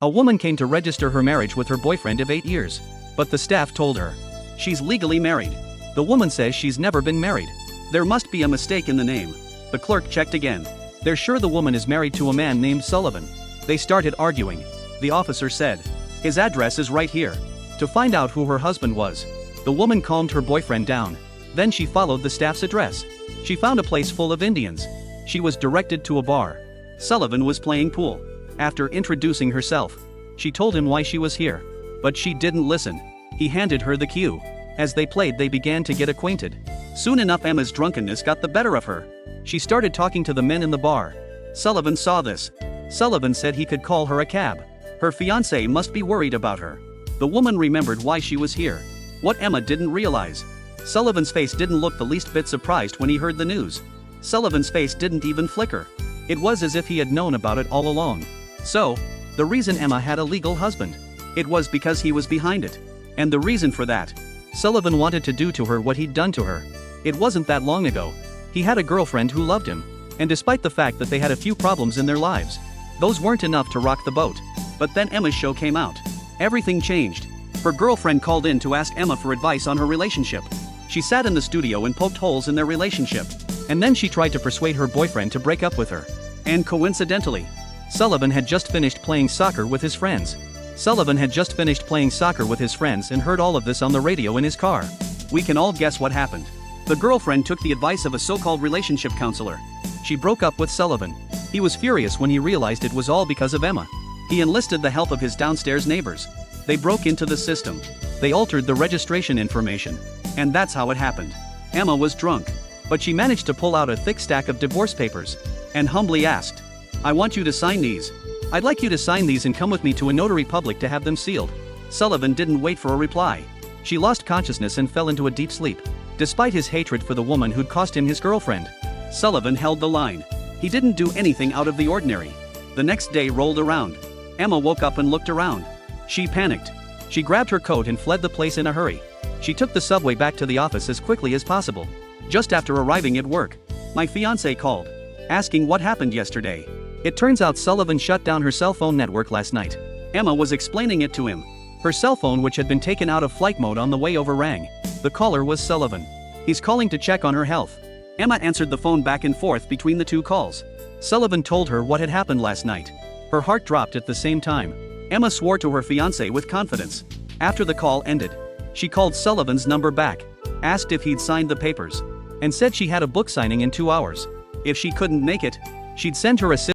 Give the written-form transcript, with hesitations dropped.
A woman came to register her marriage with her boyfriend of 8 years. But the staff told her she's legally married. The woman says she's never been married. There must be a mistake in the name. The clerk checked again. They're sure the woman is married to a man named Sullivan. They started arguing. The officer said, his address is right here. To find out who her husband was, the woman calmed her boyfriend down. Then she followed the staff's address. She found a place full of Indians. She was directed to a bar. Sullivan was playing pool. After introducing herself, she told him why she was here. But she didn't listen. He handed her the cue. As they played, they began to get acquainted. Soon enough, Emma's drunkenness got the better of her. She started talking to the men in the bar. Sullivan saw this. Sullivan said he could call her a cab. Her fiancé must be worried about her. The woman remembered why she was here. What Emma didn't realize. Sullivan's face didn't look the least bit surprised when he heard the news. Sullivan's face didn't even flicker. It was as if he had known about it all along. So, the reason Emma had a legal husband, it was because he was behind it. And the reason for that, Sullivan wanted to do to her what he'd done to her. It wasn't that long ago. He had a girlfriend who loved him. And despite the fact that they had a few problems in their lives, those weren't enough to rock the boat. But then Emma's show came out. Everything changed. Her girlfriend called in to ask Emma for advice on her relationship. She sat in the studio and poked holes in their relationship. And then she tried to persuade her boyfriend to break up with her. And coincidentally, Sullivan had just finished playing soccer with his friends. Sullivan had just finished playing soccer with his friends and heard all of this on the radio in his car. We can all guess what happened. The girlfriend took the advice of a so-called relationship counselor. She broke up with Sullivan. He was furious when he realized it was all because of Emma. He enlisted the help of his downstairs neighbors. They broke into the system. They altered the registration information. And that's how it happened. Emma was drunk. But she managed to pull out a thick stack of divorce papers. And humbly asked, I want you to sign these. I'd like you to sign these and come with me to a notary public to have them sealed. Sullivan didn't wait for a reply. She lost consciousness and fell into a deep sleep. Despite his hatred for the woman who'd cost him his girlfriend, Sullivan held the line. He didn't do anything out of the ordinary. The next day rolled around. Emma woke up and looked around. She panicked. She grabbed her coat and fled the place in a hurry. She took the subway back to the office as quickly as possible. Just after arriving at work, my fiancé called, asking what happened yesterday. It turns out Sullivan shut down her cell phone network last night. Emma was explaining it to him. Her cell phone, which had been taken out of flight mode on the way over, rang. The caller was Sullivan. He's calling to check on her health. Emma answered the phone back and forth between the two calls. Sullivan told her what had happened last night. Her heart dropped at the same time. Emma swore to her fiancé with confidence. After the call ended, she called Sullivan's number back, asked if he'd signed the papers, and said she had a book signing in 2 hours. If she couldn't make it, she'd send her a